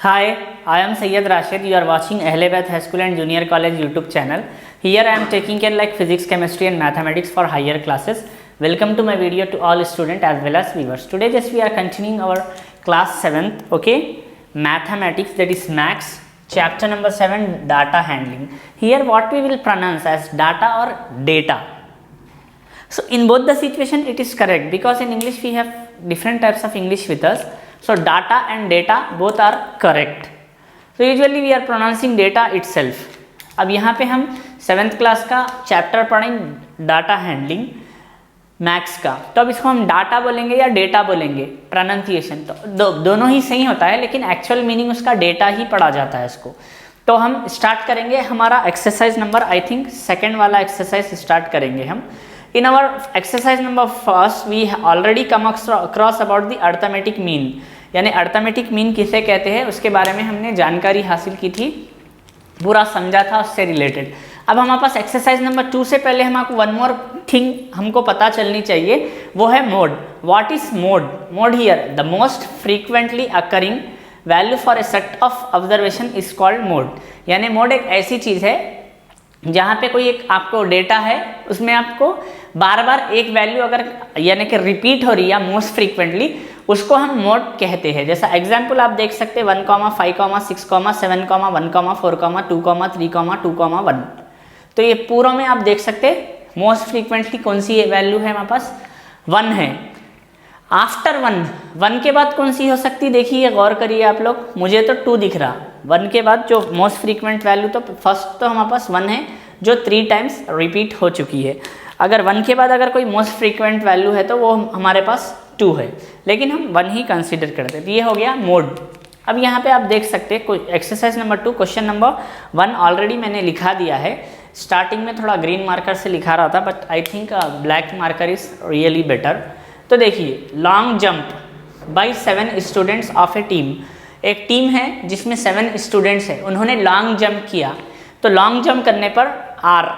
Hi, I am Syed Rashid. You are watching Ahlebath High School and Junior College YouTube channel. Here I am taking care like physics, chemistry and mathematics for higher classes. Welcome to my video to all students as well as viewers. Today just we are continuing our class 7th, okay, mathematics, that is maths, chapter number 7, data handling. Here what we will pronounce as data or data. So in both the situation it is correct, because in English we have different types of English with us. So data and data both are correct. So usually we are pronouncing data itself. अब यहाँ पे हम 7th class का chapter पढ़ेंगे data handling maths का, तो अब इसको हम डाटा बोलेंगे या डेटा बोलेंगे, प्रोनाउंसिएशन तो दोनों ही सही होता है, लेकिन एक्चुअल मीनिंग उसका डेटा ही पढ़ा जाता है इसको। तो हम स्टार्ट करेंगे हमारा exercise number, I think second वाला एक्सरसाइज स्टार्ट करेंगे हम। In our exercise number first, we already come across about the arithmetic mean, यानी अर्थमेटिक मीन किसे कहते हैं उसके बारे में हमने जानकारी हासिल की थी, पूरा समझा था उससे रिलेटेड। अब हमारे पास एक्सरसाइज नंबर 2 से पहले हमको वन मोर थिंग हमको पता चलनी चाहिए, वो है mode. What is mode? Mode here the most frequently occurring value for a set of observation is called mode. यानी मोड एक ऐसी चीज़ है जहाँ पे कोई एक आपको डेटा है, उसमें आपको बार बार एक वैल्यू अगर यानी कि रिपीट हो रही है मोस्ट फ्रीक्वेंटली, उसको हम मोड कहते हैं। जैसा एग्जांपल आप देख सकते हैं 1, 5, 6, 7, 1, 4, 2, 3, 2, 1। तो ये पूरा में आप देख सकते हैं मोस्ट फ्रीक्वेंटली कौन सी वैल्यू है हमारे पास, 1 है। आफ्टर 1 के बाद कौन सी हो सकती, देखिए गौर करिए आप लोग, मुझे तो 2 दिख रहा। 1 के बाद जो मोस्ट फ्रीक्वेंट वैल्यू, तो फर्स्ट तो हमारे पास 1 है जो 3 टाइम्स रिपीट हो चुकी है। अगर 1 के बाद अगर कोई मोस्ट फ्रीक्वेंट वैल्यू है तो वो हमारे पास 2 है, लेकिन हम 1 ही कंसीडर करते हैं। तो ये हो गया मोड। अब यहाँ पे आप देख सकते हैं exercise number 2 question number 1 already मैंने लिखा दिया है। स्टार्टिंग में थोड़ा ग्रीन मार्कर से लिखा रहा था, but I think black marker is really better. तो देखिए, long jump by 7 students of a team. एक टीम है जिसमें 7 स्टूडेंट्स हैं, उन्होंने लॉन्ग जंप किया। तो लॉन्ग जंप करने पर आर,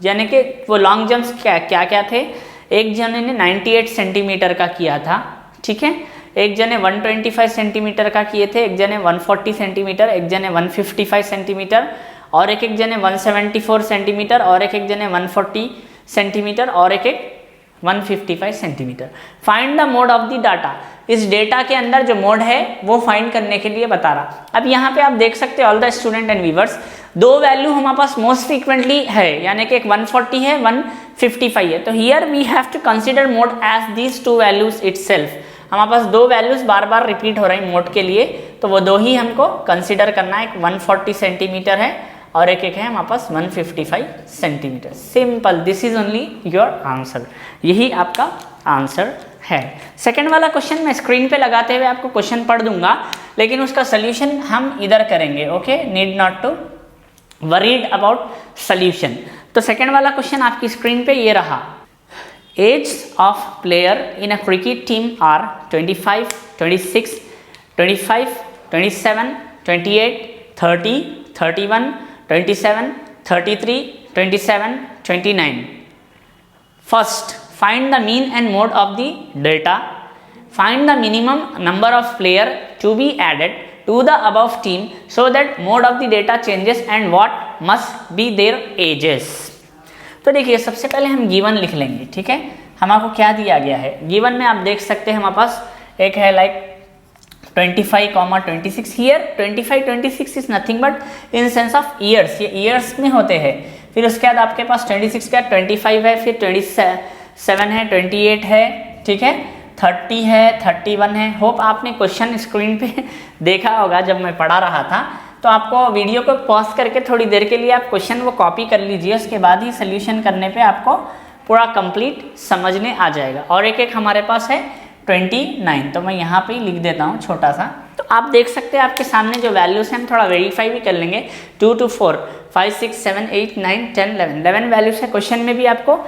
यानी कि वो लॉन्ग जंप्स क्या थे, एक जने ने 98 सेंटीमीटर का किया था, ठीक है, एक जने 125 सेंटीमीटर का किए थे, एक जने 140 सेंटीमीटर, एक जने 155 सेंटीमीटर, और एक जने 174 सेंटीमीटर, और एक जने 140 सेंटीमीटर, और एक 155 centimetre. Find the mode of the data. इस डेटा के अंदर जो मोड है वो फाइंड करने के लिए बता रहा। अब यहाँ पे आप देख सकते हैं all the student and viewers, 2 value हमारे पास मोस्ट फ्रीक्वेंटली है, यानी कि एक 140 है, 155 है। तो here we have to consider mode as these 2 values itself. हमारे पास 2 वैल्यूज बार बार रिपीट हो रही मोड के लिए, तो वो 2 ही हमको कंसिडर करना है। एक 140 सेंटीमीटर है और एक है हमारे पास 155 centimetre. Simple, this is only your answer, यही आपका आंसर है। सेकेंड वाला क्वेश्चन मैं स्क्रीन पे लगाते हुए आपको क्वेश्चन पढ़ दूंगा, लेकिन उसका सोल्यूशन हम इधर करेंगे, okay, need not to worried about solution. तो सेकेंड वाला क्वेश्चन आपकी स्क्रीन पे ये रहा। Age of player in a cricket team are 25, 26, 25, 27, 28, 30, 31, 27, 33, 27, 29. First, find the mean and mode of the data. Find the minimum number of player to be added to the above team so that mode of the data changes and what must be their ages. तो देखिए, सबसे पहले हम given लिख लेंगे, ठीक है। हमको क्या दिया गया है गिवन में, आप देख सकते हैं हमारे पास एक है like 25, 26। Here 25, 26 is nothing but in sense of years, ये ईयर्स में होते हैं। फिर उसके बाद आपके पास 26 का 25 है, फिर 27 है, 28 है, ठीक है, 30 है, 31 है। होप आपने क्वेश्चन स्क्रीन पे देखा होगा जब मैं पढ़ा रहा था, तो आपको वीडियो को पॉज करके थोड़ी देर के लिए आप क्वेश्चन वो कॉपी कर लीजिए, उसके बाद ही सोल्यूशन करने पे आपको पूरा कंप्लीट समझने आ जाएगा। और एक हमारे पास है 29, तो मैं यहाँ पे ही लिख देता हूँ छोटा सा। तो आप देख सकते हैं आपके सामने जो वैल्यूज हैं हम थोड़ा वेरीफाई भी कर लेंगे। 2 to 4, 5, 6, 7, 8, 9, 10, 11 वैल्यूज है। क्वेश्चन में भी आपको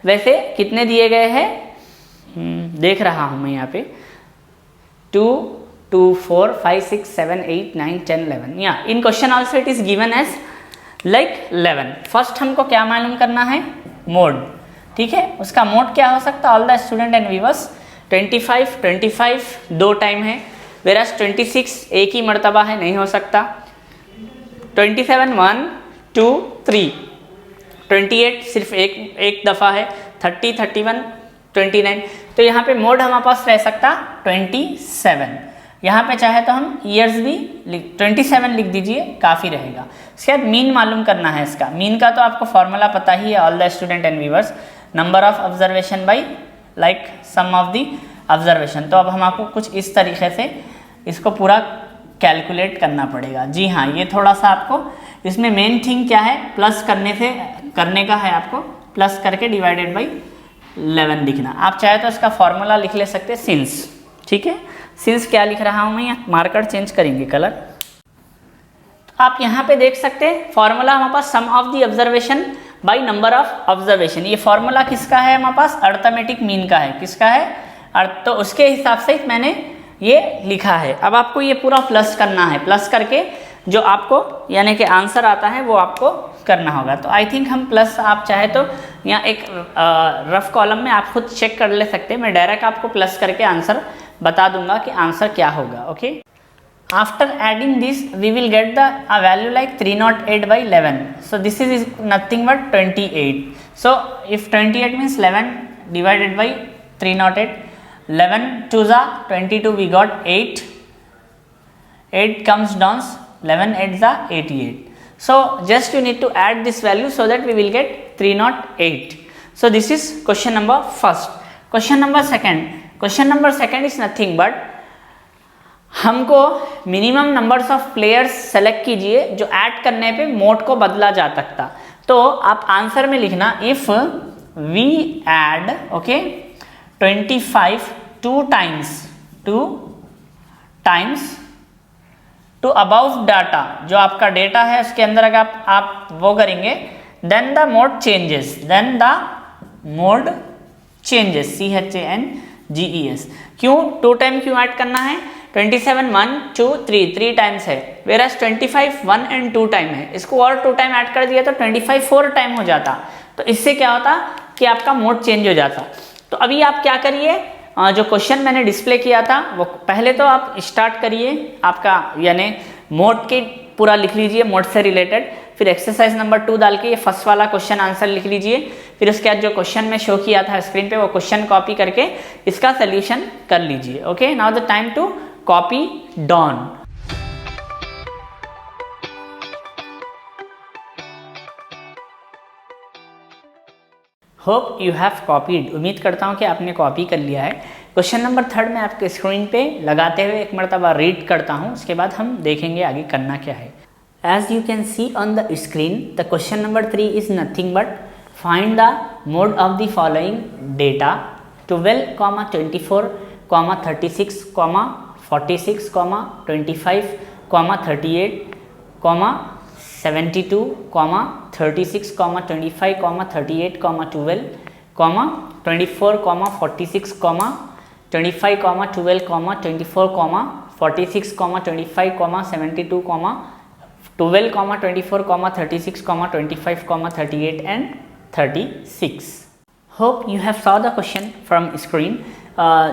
वैसे कितने दिए गए हैं देख रहा हूँ मैं यहाँ पे, 2, 2, 4, 5, 6, 7, 8, 9, 10, 11। या in question also it is given as like 11। First हमको क्या मालूम करना है, मोड, ठीक है। उसका मोड क्या हो सकता है, all the student and viewers, 25, 25 2 time है, वेराज 26 एक ही मर्तबा है, नहीं हो सकता। 27 1 2 3, 28 सिर्फ एक दफ़ा है, 30 31 29, तो यहाँ पे मोड हमारे पास रह सकता 27। यहाँ पे चाहे तो हम ईयर्स भी 27 लिख दीजिए, काफ़ी रहेगा। इसके बाद मीन मालूम करना है इसका। मीन का तो आपको फॉर्मूला पता ही है, all the student and viewers, number of observation by like sum of the observation. तो अब हम आपको कुछ इस तरीके से इसको पूरा कैलकुलेट करना पड़ेगा। जी हाँ, ये थोड़ा सा आपको इसमें मेन थिंग क्या है, प्लस करने का है आपको, प्लस करके डिवाइडेड बाई 11 लिखना। आप चाहे तो इसका फॉर्मूला लिख ले सकते सिंस, ठीक है। सिंस क्या लिख रहा हूँ मैं, यहाँ मार्कर चेंज करेंगे कलर। तो आप यहाँ पे देख सकते हैं फॉर्मूला हमारे पास sum of the observation by number of observation. ये फॉर्मूला किसका है हमारे पास, अर्थमेटिक मीन का है। किसका है, तो उसके हिसाब से मैंने ये लिखा है। अब आपको ये पूरा प्लस करना है, प्लस करके जो आपको यानी कि आंसर आता है वो आपको करना होगा। तो आई थिंक हम प्लस, आप चाहे तो यहाँ एक रफ कॉलम में आप खुद चेक कर ले सकते हैं। मैं डायरेक्ट आपको प्लस करके आंसर बता दूंगा कि आंसर क्या होगा। Okay, after adding this we will get the value like 308 by 11. So this is nothing but 28. So if 28 means 11 divided by 308, 11 2s are 22, we got 8. 8 comes down, 11 8s are 88. So just you need to add this value so that we will get 308. So this is question number first. Question number second. Question number second is nothing but हमको minimum numbers of players select कीजिए जो add करने पे mode को बदला जा सकता। तो आप आंसर में लिखना if we add okay 25 two times to about data, जो आपका डेटा है उसके अंदर अगर आप वो करेंगे then the mode changes, CHANGES। क्यों 2 टाइम क्यों ऐड करना है, 27 1 2 3 टाइम्स है, वेराज 25 1 and 2 टाइम है। इसको और 2 टाइम ऐड कर दिया तो 25 4 टाइम हो जाता। तो इससे क्या होता कि आपका मोड चेंज हो जाता। तो अभी आप क्या करिए, जो क्वेश्चन मैंने डिस्प्ले किया था वो पहले तो आप स्टार्ट करिए आपका, यानी मोड के पूरा लिख लीजिए मोड से रिलेटेड। फिर एक्सरसाइज नंबर 2 डाल के ये फर्स्ट वाला क्वेश्चन आंसर लिख लीजिए। फिर उसके बाद जो क्वेश्चन में शो किया था स्क्रीन पे वो क्वेश्चन कॉपी करके इसका सोल्यूशन कर लीजिए। Okay, now the time to copy down. Hope you have copied, उम्मीद करता हूँ कि आपने कॉपी कर लिया है। क्वेश्चन नंबर 3 मैं आपके स्क्रीन पे लगाते हुए एक मरतबा रीड करता हूँ, उसके बाद हम देखेंगे आगे करना क्या है। As you can see on the screen, the question number 3 is nothing but find the mode of the following data 12, 24, 36, 46, 25, 38, 72, 36, 25, 38, 12, 24, 46, 25, 12, 24, 46, 25, 72, 12, 24, 36, 25, 38 and 36. Hope you have saw the question from screen.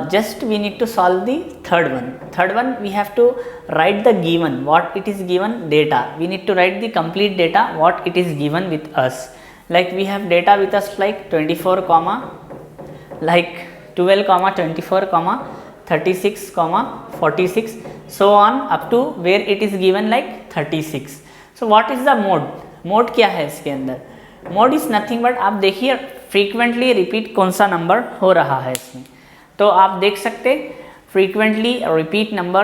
Just we need to solve the third one. Third one we have to write the given, what it is given data. We need to write the complete data, what it is given with us. Like we have data with us like 24, like 12, 24, 36, 46, so on up to where it is given like 36. So what is the mode? Mode क्या है इसके अंदर? Mode is nothing but आप देखिए frequently repeat कौन सा number हो रहा है इसमें। तो आप देख सकते frequently repeat नंबर,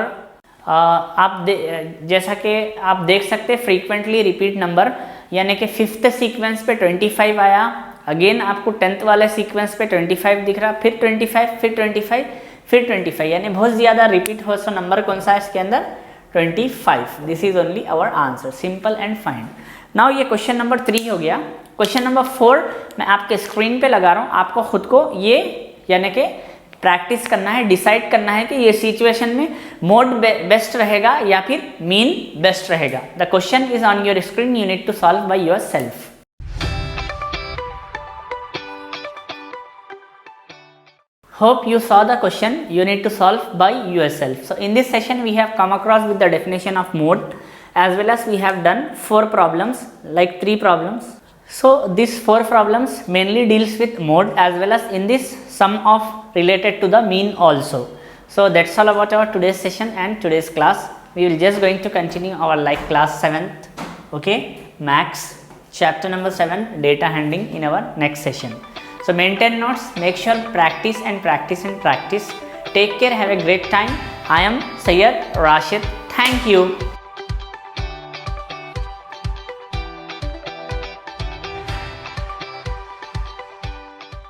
जैसा कि आप देख सकते frequently repeat नंबर, यानी कि 5th सीक्वेंस पे 25 आया, अगेन आपको 10th वाले सीक्वेंस पे 25 दिख रहा, फिर 25, फिर 25, फिर 25, यानी बहुत ज़्यादा रिपीट हो। सो नंबर कौन सा है इसके अंदर, 25। This is only our answer, simple and fine. Now ये क्वेश्चन नंबर 3 हो गया। क्वेश्चन नंबर 4 मैं आपके स्क्रीन पे लगा रहा हूँ, आपको खुद को ये यानी कि प्रैक्टिस करना है, डिसाइड करना है कि ये सिचुएशन में मोड बेस्ट रहेगा या फिर मीन बेस्ट रहेगा। The question is on your screen, you need to solve by yourself. Hope you saw the question you need to solve by yourself. So in this session we have come across with the definition of mode, as well as we have done 4 problems, like 3 problems. So these 4 problems mainly deals with mode, as well as in this some of related to the mean also. So that's all about our today's session and today's class. We will just going to continue our like class 7th, okay, max chapter number 7, data handling, in our next session. So maintain notes, make sure practice and practice and practice. Take care, have a great time. I am Sayyid Rashid. Thank you.